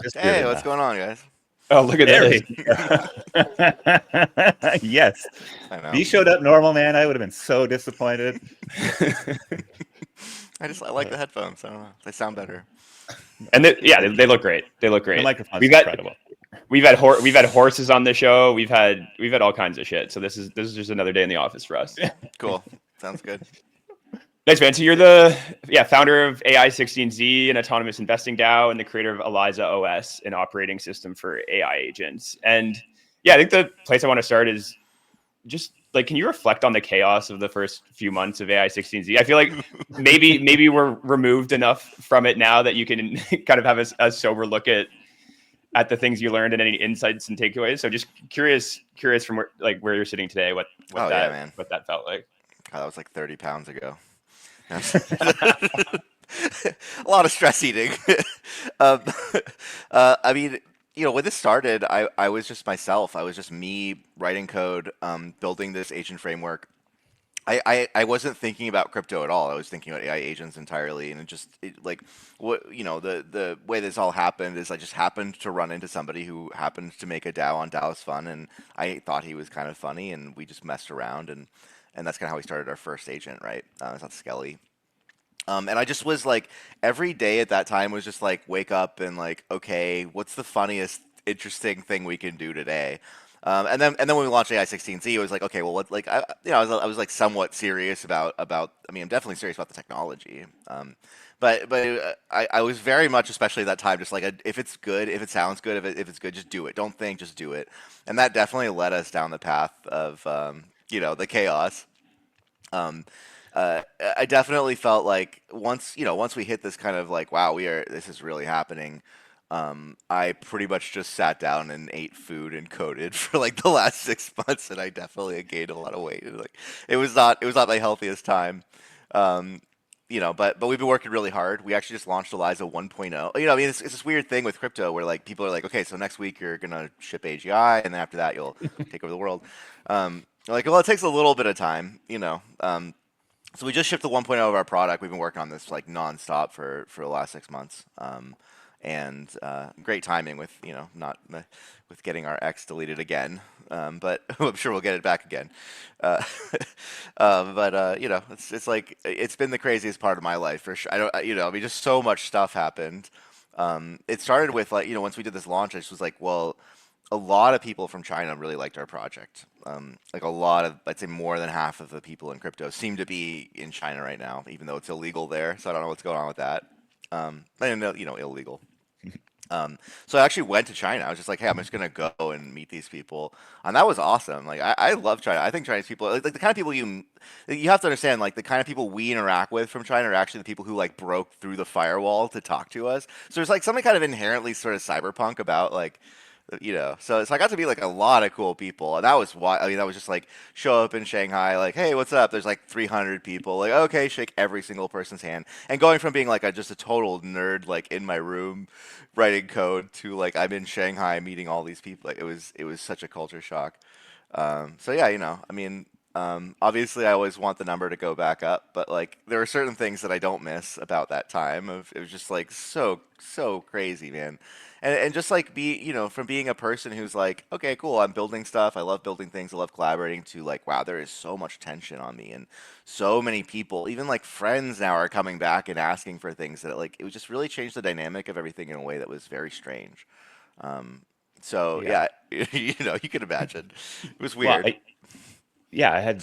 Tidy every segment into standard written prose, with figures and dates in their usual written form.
Just good Hey, what's enough. going on, guys? Oh, look at There this. we go. Yes. I If know. he showed up normal, man, I would have been so disappointed. I like the headphones. I don't know. They sound better. And they look great. They look The great. microphone's We've got incredible. we've had horses on the show. We've had all kinds of shit. So this is just another day in the office for us. Cool. Sounds good. Nice, man. So you're the founder of AI16z, an autonomous investing DAO, and the creator of ElizaOS, an operating system for AI agents. And yeah, I think the place I want to start is just like, can you reflect on the chaos of the first few months of AI16z? I feel like maybe we're removed enough from it now that you can kind of have a sober look at the things you learned and any insights and takeaways. So just curious from where you're sitting today, what Oh yeah, man. that felt like. God, that was like 30 pounds ago. A lot of stress eating. um, I mean, when this started, I was just myself. I was just me writing code, building this agent framework. I wasn't thinking about crypto at all. I was thinking about AI agents entirely, and like what the way this all happened is I just happened to run into somebody who happened to make a DAO on DAO's Fun, and I thought he was kind of funny, and we just messed around, and that's kind of how we started our first agent, right? It's not Skelly. And I just was like, every day at that time was just like, wake up and like, okay, what's the funniest, interesting thing we can do today? And then when we launched AI16Z, it was like, okay, well, what, like, I was like somewhat serious about. I mean, I'm definitely serious about the technology. But I was very much, especially at that time, just like, if it's good, if it sounds good, if it's good, just do it. Don't think, just do it. And that definitely led us down the path of, the chaos. Um, I definitely felt like once we hit this kind of like, wow, this is really happening. I pretty much just sat down and ate food and coded for like the last 6 months, and I definitely gained a lot of weight. And, like, it was not my healthiest time. Um, but we've been working really hard. We actually just launched Eliza 1.0. I mean, it's this weird thing with crypto where like people are like, okay, so next week you're gonna ship AGI, and then after that you'll take over the world. Like, well, it takes a little bit of time. So we just shipped the 1.0 of our product. We've been working on this like nonstop for the last 6 months, and great timing with not with getting our X deleted again. But I'm sure we'll get it back again. Uh, but it's like it's been the craziest part of my life for sure. I don't, I mean, just so much stuff happened. It started with like once we did this launch, I just was like, well, a lot of people from China really liked our project. Like a lot of, I'd say more than half of the people in crypto seem to be in China right now, even though it's illegal there. So I don't know what's going on with that. I know, illegal. So I actually went to China. I was just like, hey, I'm just gonna go and meet these people, and that was awesome. Like I love China. I think Chinese people, like the kind of people you have to understand, like the kind of people we interact with from China are actually the people who like broke through the firewall to talk to us. So there's like something kind of inherently sort of cyberpunk about like so I got to meet like a lot of cool people, and that was why. I mean, that was just like show up in Shanghai, like, hey, what's up? There's like 300 people, like, okay, shake every single person's hand, and going from being like just a total nerd, like in my room writing code, to like I'm in Shanghai meeting all these people. Like, it was such a culture shock. So yeah, I mean, obviously I always want the number to go back up, but like there are certain things that I don't miss about that time. It was just like so crazy, man. And just like from being a person who's like, okay, cool, I'm building stuff, I love building things, I love collaborating, to like, wow, there is so much tension on me, and so many people, even like friends now, are coming back and asking for things that like it would just really change the dynamic of everything in a way that was very strange. Um, so Yeah. yeah, you can imagine. It was Well, weird. yeah,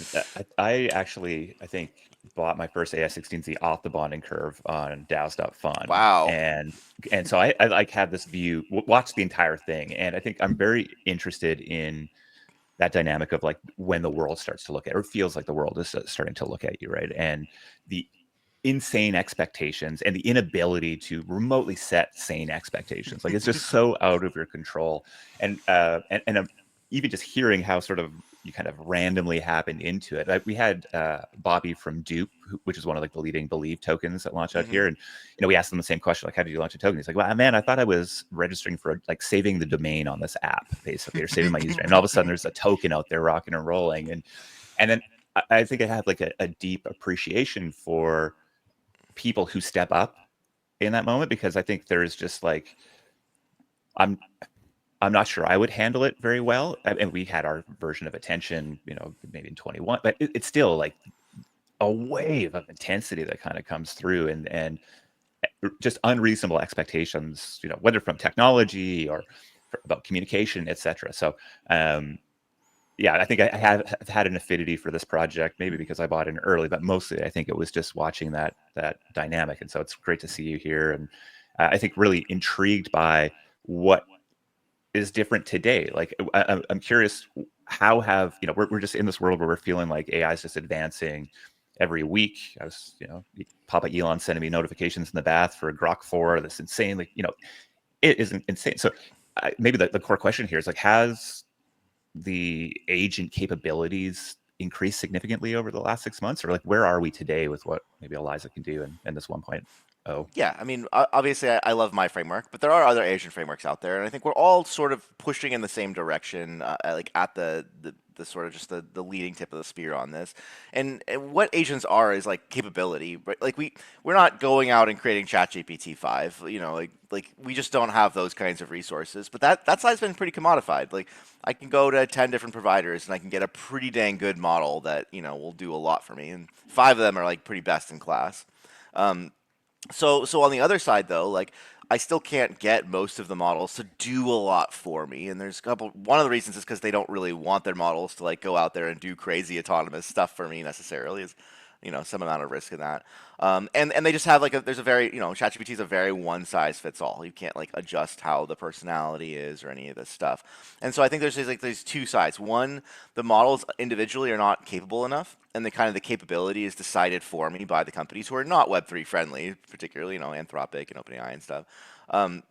I actually, I think, bought my first AS16Z off the bonding curve on DAOs.fun. Wow. And so I like had this view, watched the entire thing. And I think I'm very interested in that dynamic of like when the world starts to look at, or feels like the world is starting to look at you, right? And the insane expectations and the inability to remotely set sane expectations. Like it's just so out of your control. And even just hearing how sort of you kind of randomly happened into it. Like we had Bobby from Dupe, which is one of like the leading Believe tokens that launched out Hmm. here, and we asked them the same question, like, how did you launch a token? He's like, well, man, I thought I was registering for like saving the domain on this app, basically, or saving my username, and all of a sudden there's a token out there rocking and rolling, and then I think I have like a deep appreciation for people who step up in that moment, because I think there's just like I'm I'm not sure I would handle it very well. And we had our version of attention, maybe in 21, but it's still like a wave of intensity that kind of comes through, and just unreasonable expectations, whether from technology or about communication, etc. So, yeah, I think I have had an affinity for this project, maybe because I bought in early, but mostly I think it was just watching that dynamic. And so it's great to see you here, and I think really intrigued by what is different today. Like I'm curious, how have we're just in this world where we're feeling like AI is just advancing every week. I was Papa Elon sending me notifications in the bath for Grok 4, this insanely, it isn't insane. So maybe the core question here is like, has the agent capabilities increased significantly over the last 6 months, or like where are we today with what maybe Eliza can do in this 1.0? Yeah, I mean, obviously, I love my framework, but there are other agent frameworks out there, and I think we're all sort of pushing in the same direction, like at the sort of just the leading tip of the spear on this. And what agents are is like capability, right? Like we're not going out and creating ChatGPT 5, like we just don't have those kinds of resources. But that side's been pretty commodified. Like I can go to 10 different providers and I can get a pretty dang good model that will do a lot for me, and 5 of them are like pretty best in class. Um, so on the other side though, like I still can't get most of the models to do a lot for me, and there's a couple. One of the reasons is because they don't really want their models to like go out there and do crazy autonomous stuff for me necessarily. Is some amount of risk in that. And they just have like there's a very ChatGPT is a very one size fits all. You can't like adjust how the personality is or any of this stuff. And so I think there's two sides. One, the models individually are not capable enough, and the kind of the capability is decided for me by the companies who are not Web3 friendly, particularly Anthropic and OpenAI and stuff. Um,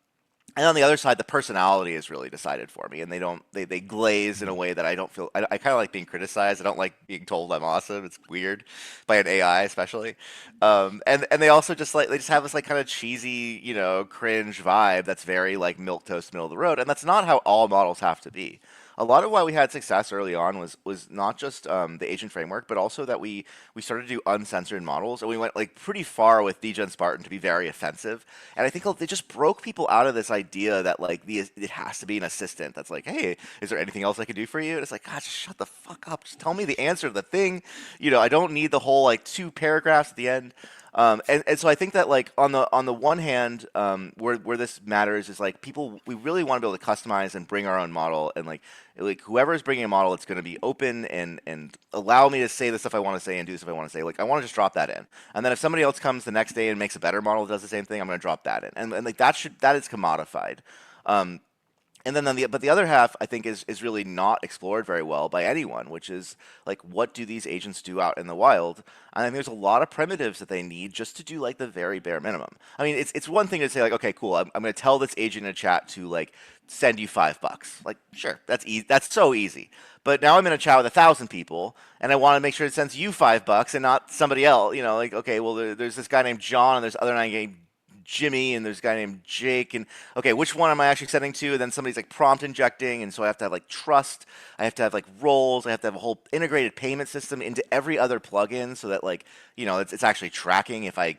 and on the other side, the personality is really decided for me, and they glaze in a way that I don't feel. I kind of like being criticized. I don't like being told I'm awesome. It's weird by an AI, especially. And they also they just have this like kind of cheesy, cringe vibe that's very like milk toast, middle of the road, and that's not how all models have to be. A lot of why we had success early on was not just the agent framework, but also that we started to do uncensored models, and we went like pretty far with DGen Spartan to be very offensive. And I think they just broke people out of this idea that like it has to be an assistant that's like, hey, is there anything else I can do for you? And it's like, God, just shut the fuck up. Just tell me the answer to the thing. I don't need the whole like 2 paragraphs at the end. And so I think that like on the one hand, where this matters is like we really want to be able to customize and bring our own model, and like whoever is bringing a model, it's going to be open and allow me to say the stuff I want to say and do the stuff I want to say. Like I want to just drop that in, and then if somebody else comes the next day and makes a better model that does the same thing, I'm going to drop that in, and like that is commodified. Um, and then but the other half I think is really not explored very well by anyone, which is like what do these agents do out in the wild? And I think there's a lot of primitives that they need just to do like the very bare minimum. I mean, it's one thing to say like, okay, cool, I'm going to tell this agent in a chat to like send you $5. Like, sure, that's easy. That's so easy. But now I'm in a chat with 1,000 people, and I want to make sure it sends you $5 and not somebody else. Like okay, well there's this guy named John, and there's other guy named Jimmy, and there's a guy named Jake, and okay, which one am I actually sending to? And then somebody's like prompt injecting, and so I have to have like trust, I have to have like roles, I have to have a whole integrated payment system into every other plugin so that like it's actually tracking if I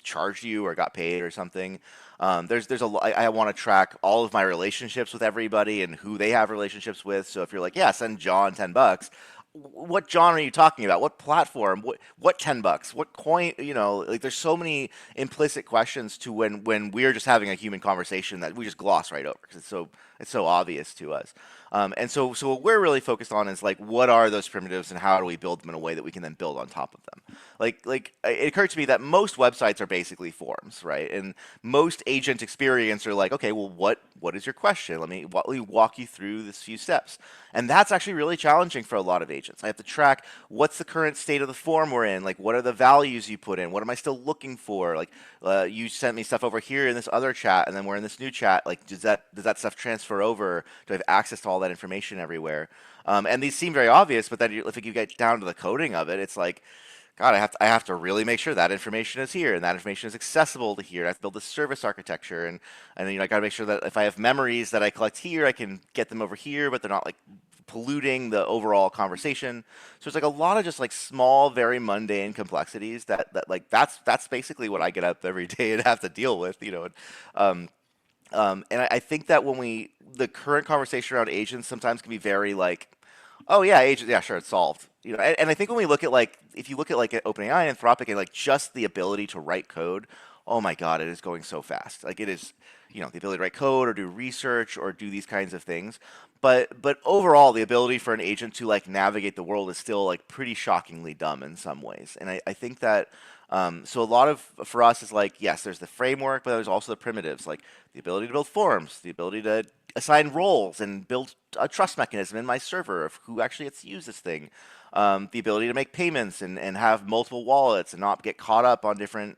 charged you or got paid or something. I want to track all of my relationships with everybody and who they have relationships with. So if you're like, yeah, send John $10, what John are you talking about? What platform? What $10? What coin? Like there's so many implicit questions to when we're just having a human conversation that we just gloss right over because it's so obvious to us. And so what we're really focused on is like what are those primitives and how do we build them in a way that we can then build on top of them. Like it occurred to me that most websites are basically forms, right? And most agent experience are like, okay, well what is your question? Let me walk you through this few steps. And that's actually really challenging for a lot of agents. I have to track what's the current state of the form we're in, like what are the values you put in, what am I still looking for, like you sent me stuff over here in this other chat, and then we're in this new chat. Like does that stuff transfer over? Do I have access to all that information everywhere? And these seem very obvious, but then if you get down to the coding of it, it's like, God, I have to really make sure that information is here and that information is accessible to here. I have to build a service architecture, and I got to make sure that if I have memories that I collect here, I can get them over here, but they're not like polluting the overall conversation. So it's like a lot of just like small, very mundane complexities that like that's basically what I get up every day and have to deal with. And I think that the current conversation around agents sometimes can be very like, oh yeah, agent, yeah, sure, it's solved. And I think when we look at if you look at at OpenAI and Anthropic and just the ability to write code, oh my God, it is going so fast. Like it is, the ability to write code or do research or do these kinds of things. But overall, the ability for an agent to navigate the world is still pretty shockingly dumb in some ways. And I think that so a lot of for us is yes, there's the framework, but there's also the primitives, like the ability to build forms, the ability to assign roles and build a trust mechanism in my server of who actually gets to use this thing. The ability to make payments and have multiple wallets and not get caught up on different,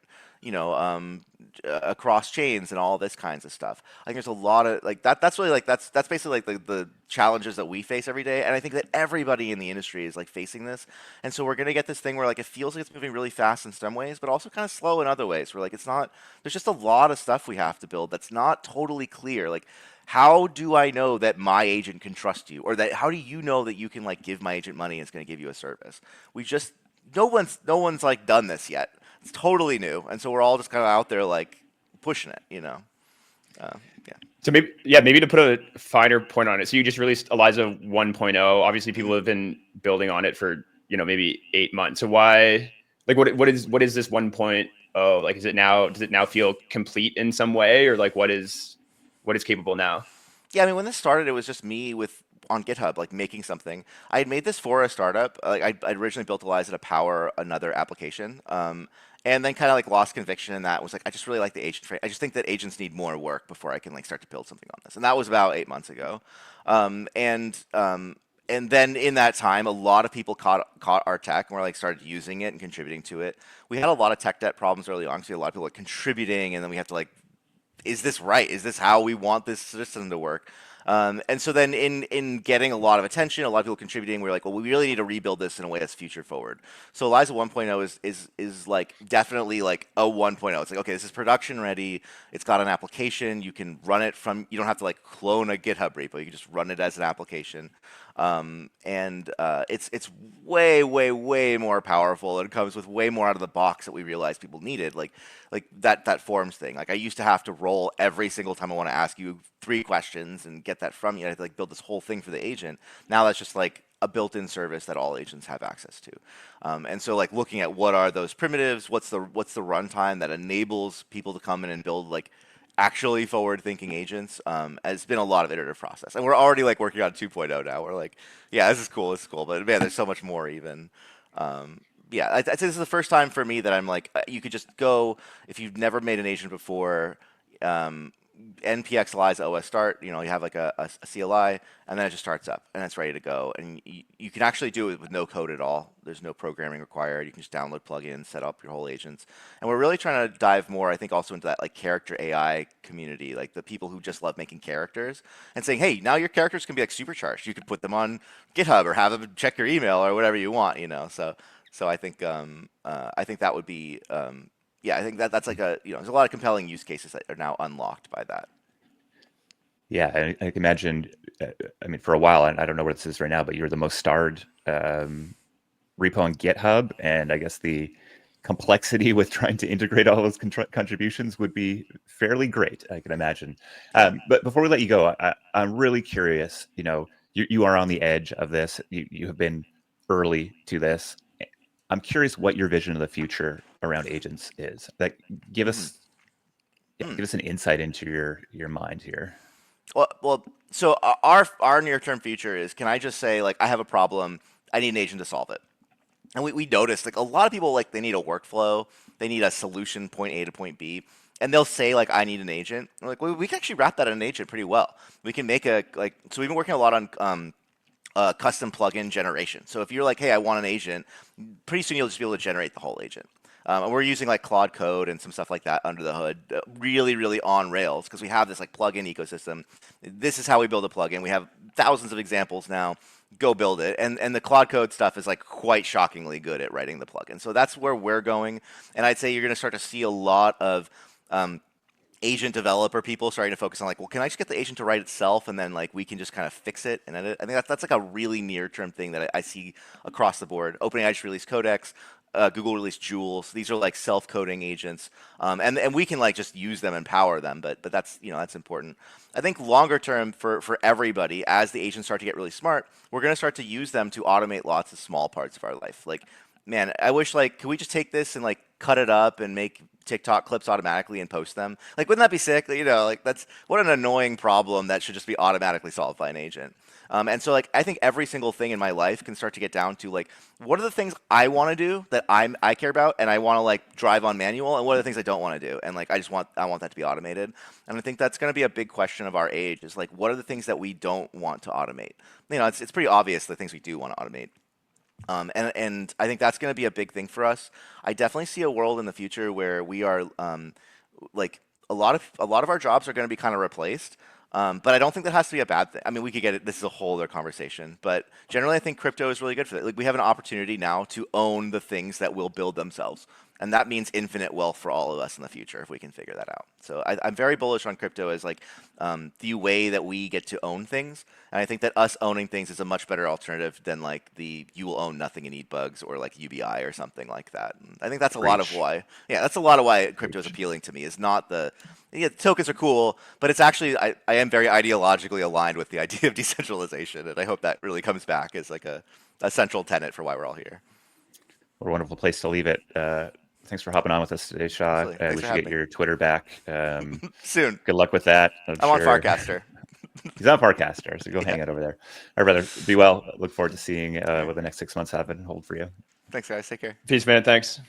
across chains and all this kinds of stuff. I think there's a lot of that. That's really that's basically the challenges that we face every day. And I think that everybody in the industry is facing this. And so we're gonna get this thing where it feels like it's moving really fast in some ways, but also kind of slow in other ways. Where it's not. There's just a lot of stuff we have to build that's not totally clear. How do I know that my agent can trust you, or that how do you know that you can give my agent money and it's going to give you a service? We just no one's done this yet. It's totally new, and so we're all just kind of out there pushing it. Yeah. So maybe to put a finer point on it. So you just released Eliza 1.0. Obviously, people have been building on it for maybe 8 months. So why what is this 1.0? Does it now feel complete in some way, or what is capable now? Yeah, I mean, when this started, it was just me on GitHub, making something. I had made this for a startup. I'd originally built Eliza to power another application, and then kind of lost conviction in that. Was I just really like the agent. I just think that agents need more work before I can start to build something on this. And that was about 8 months ago. And then in that time, a lot of people caught our tech and were started using it and contributing to it. We had a lot of tech debt problems early on, so a lot of people contributing, and then we had to is this right? Is this how we want this system to work? And so then in getting a lot of attention, a lot of people contributing, we're well, we really need to rebuild this in a way that's future forward. So Eliza 1.0 is definitely a 1.0. It's okay, this is production ready. It's got an application. You can run it from, you don't have to clone a GitHub repo. You can just run it as an application. It's way, way, way more powerful, and it comes with way more out of the box that we realized people needed, like that forms thing. I used to have to roll every single time I want to ask you 3 questions and get that from you. I had to build this whole thing for the agent. Now that's just a built-in service that all agents have access to. And so looking at what are those primitives, what's the runtime that enables people to come in and build actually forward-thinking agents, has been a lot of iterative process. And we're already working on 2.0 now. We're yeah, this is cool, but man, there's so much more even. Yeah, I'd say this is the first time for me that I'm you could just go, if you've never made an agent before, npx ElizaOS start, you have a CLI, and then it just starts up and it's ready to go. And you can actually do it with no code at all. There's no programming required. You can just download plugins, set up your whole agents. And we're really trying to dive more, I think, also into that character AI community, the people who just love making characters and saying, hey, now your characters can be supercharged. You could put them on GitHub or have them check your email or whatever you want, So I think that would be yeah, I think that's there's a lot of compelling use cases that are now unlocked by that. Yeah, I can imagine. I mean, for a while, and I don't know where this is right now, but you're the most starred repo on GitHub, and I guess the complexity with trying to integrate all those contributions would be fairly great, I can imagine. But before we let you go, I'm really curious. You are on the edge of this. You have been early to this. I'm curious what your vision of the future around agents is. Give us an insight into your mind here. Well, so our near-term future is, can I just say I have a problem, I need an agent to solve it. And we noticed a lot of people they need a workflow, they need a solution point A to point B, and they'll say I need an agent. We're well, we can actually wrap that in an agent pretty well. We can make so we've been working a lot on custom plugin generation. So if you're hey, I want an agent, pretty soon you'll just be able to generate the whole agent. And we're using Claude Code and some stuff like that under the hood, really, really on Rails, because we have this plugin ecosystem. This is how we build a plugin. We have thousands of examples now. Go build it. And the Claude Code stuff is quite shockingly good at writing the plugin. So that's where we're going. And I'd say you're going to start to see a lot of agent developer people starting to focus on well, can I just get the agent to write itself, and then we can just kind of fix it and edit it? I think that's a really near term thing that I see across the board. OpenAI just released Codex. Google released Jules. These are like self-coding agents, and we can like just use them and power them. But that's that's important. I think longer term for everybody, as the agents start to get really smart, we're gonna start to use them to automate lots of small parts of our life. Like, man, I wish like could we just take this and like cut it up and make TikTok clips automatically and post them? Like, wouldn't that be sick? Like that's what an annoying problem that should just be automatically solved by an agent. And so like I think every single thing in my life can start to get down to like what are the things I want to do that I care about and I want to like drive on manual, and what are the things I don't want to do, and like I want that to be automated. And I think that's going to be a big question of our age, is like what are the things that we don't want to automate? It's pretty obvious the things we do want to automate. And I think that's going to be a big thing for us. I definitely see a world in the future where we are like a lot of our jobs are going to be kind of replaced. But I don't think that has to be a bad thing. I mean, we could get it. This is a whole other conversation. But generally, I think crypto is really good for that. Like, we have an opportunity now to own the things that will build themselves. And that means infinite wealth for all of us in the future if we can figure that out. So I'm very bullish on crypto as like the way that we get to own things. And I think that us owning things is a much better alternative than like the you will own nothing and eat bugs or like UBI or something like that. And I think that's a lot of why. Yeah, that's a lot of why crypto is appealing to me. Is not the tokens are cool, but it's actually I am very ideologically aligned with the idea of decentralization, and I hope that really comes back as like a central tenet for why we're all here. What a wonderful place to leave it. Thanks for hopping on with us today, Shaw. We should get your Twitter back soon. Good luck with that. I'm on Farcaster. He's on Farcaster, so go hang out over there. All right, brother. Be well. Look forward to seeing what the next 6 months have and hold for you. Thanks, guys. Take care. Peace, man. Thanks.